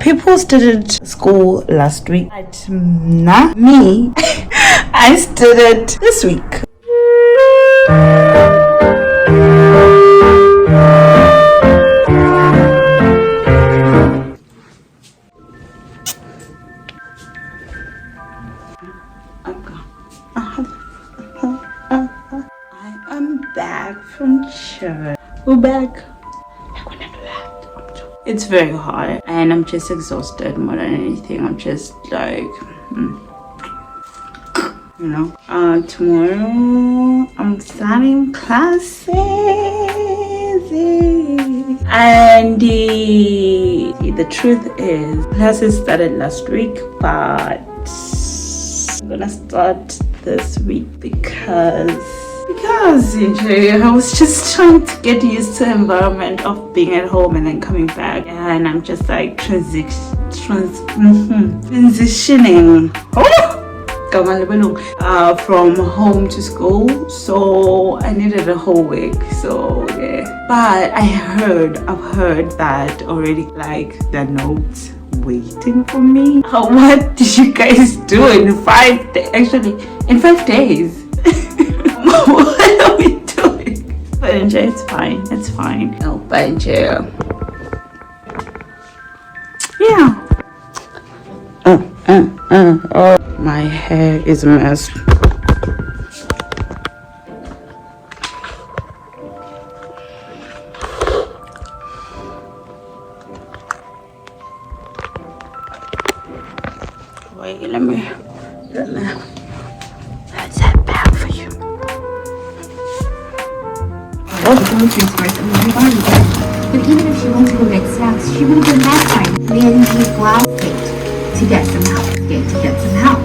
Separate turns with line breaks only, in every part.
people started school last week, but nah, me, I started this week. I am back from church. We're back. It's very hard and I'm just exhausted more than anything. I'm just like, tomorrow I'm starting classes and the truth is classes started last week, but I'm gonna start this week because I was just trying to get used to the environment of being at home and then coming back, and I'm just like transitioning from home to school, so I needed a whole week. So yeah, but I've heard that already, like the notes waiting for me. What did you guys do in 5 days? Actually, in 5 days. What are we doing? But enjoy, it's fine. No, but enjoy. Yeah. Oh, my hair is a mess. Wait, let me let's head back for you.
But even if she wanted to go get snacks, she would have been that time. We had to use plastic to get some help.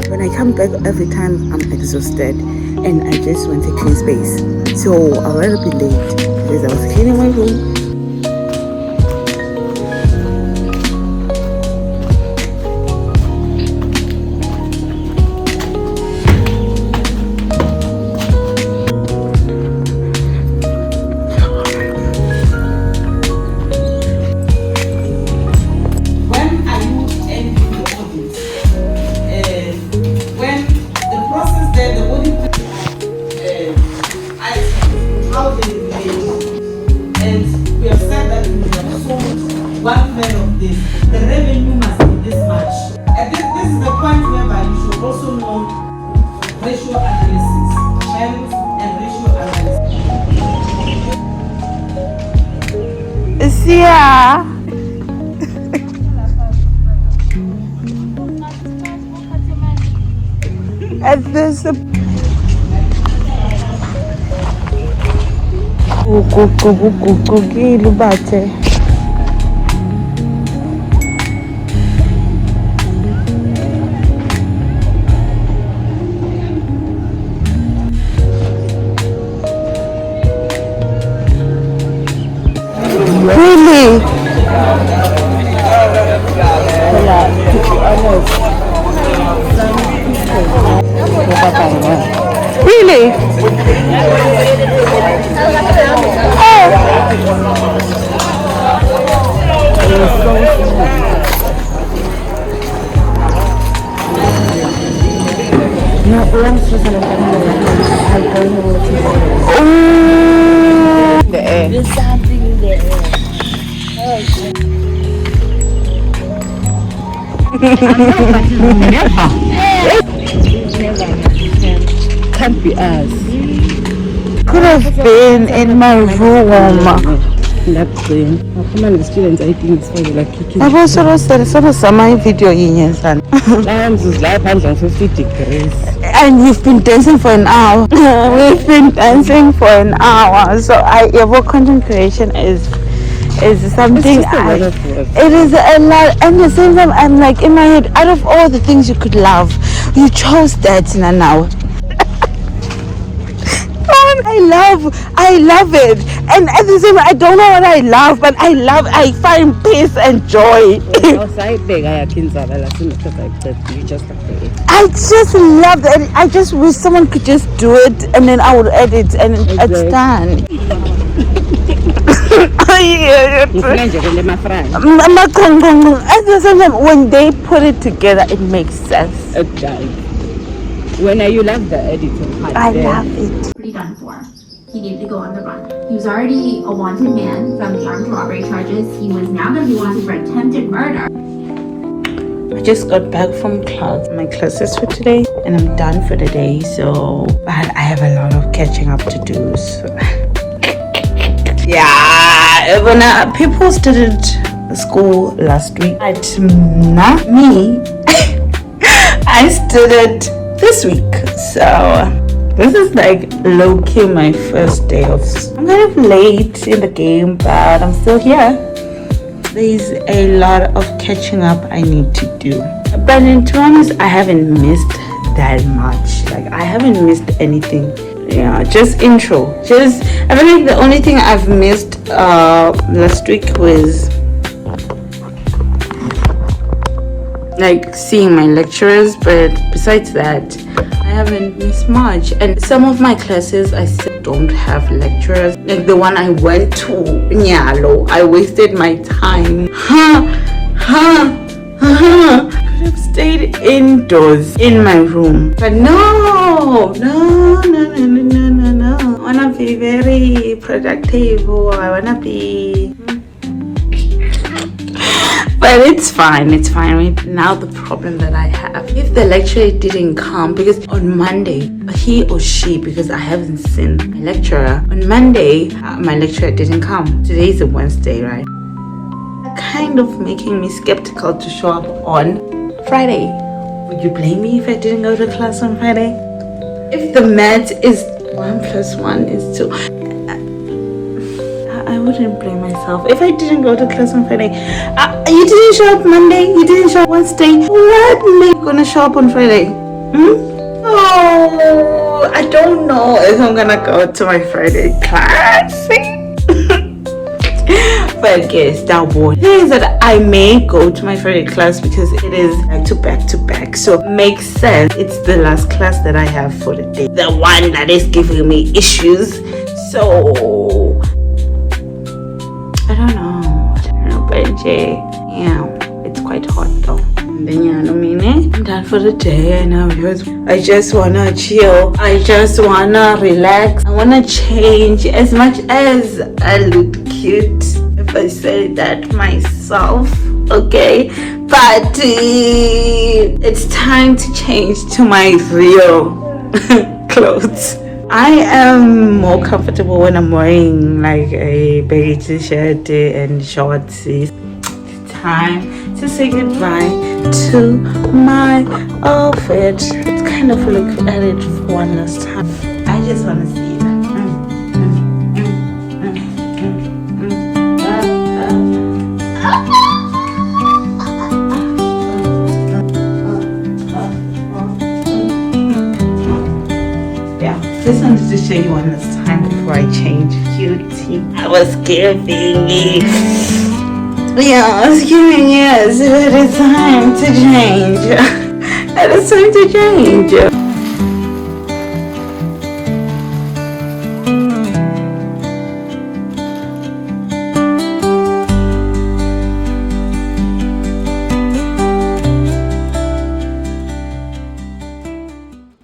When I come back, every time I'm exhausted and I just want a clean space. So I'll rather be late because I was cleaning my room. Yeah. And there's a really? Really?
There's something in the air.
Can't be us. Could have been in my room.
Come on, the students, I think it's funny, like kicking.
I've also said my video in son.
Times is like 150 degrees.
And you've been dancing for an hour. We've been dancing for an hour. So your content creation is something. It is a lot. And at the same time, I'm like in my head, out of all the things you could love, you chose that now. I love it, and at the same time I don't know what I love, but I find peace and joy. I just love that. I just wish someone could just do it and then I would edit and it's done.
Ngifuna nje kwele mafranga.
At the same time, when they put it together, it makes sense.
It does. When you love the editing part.
I love it.
Pretty done for. He needed to go on the run. He was already a wanted man from the armed robbery charges. He was now going to be wanted for attempted murder.
I just got back from class, my classes for today, and I'm done for the day. So, but I have a lot of catching up to do. So. Yeah, when people started school last week, but not me. I started this week, so this is like low-key my first day of school. I'm kind of late in the game, but I'm still here. There's a lot of catching up I need to do, but to be honest, I haven't missed that much. Like, I haven't missed anything. Yeah, just intro. I feel like the only thing I've missed last week was like seeing my lecturers, but besides that, I haven't missed much. And some of my classes I still don't have lecturers. Like the one I went to, Nyalo, I wasted my time. I could have stayed indoors in my room, but no. I wanna be very productive, or I wanna be. But it's fine. Now the problem that I have, if the lecturer didn't come, because on Monday, he or she, because I haven't seen my lecturer, on Monday, my lecturer didn't come. Today is a Wednesday, right? Kind of making me skeptical to show up on Friday. Would you blame me if I didn't go to class on Friday? If the math is 1 + 1 is 2, I wouldn't blame myself if I didn't go to class on Friday. You didn't show up Monday, you didn't show up Wednesday. What made you gonna show up on Friday? Oh, I don't know if I'm gonna go to my Friday class. But yes, that one is that I may go to my Friday class because it is back to back. So it makes sense. It's the last class that I have for the day. The one that is giving me issues. So I don't know, but yeah, it's quite hot though. And then I'm done for the day, and I just wanna chill. I just wanna relax. I wanna change. As much as I look cute, if I say that myself, okay, but it's time to change to my real clothes. I am more comfortable when I'm wearing like a baggy t-shirt and shorts. It's time to say goodbye to my outfit. Let's kind of look at it for one last time. I just want to see it. Just wanted to show you one last time before I change. Cutie. I was giving it. Yeah, I was giving it. But it's time to change. It is time to change.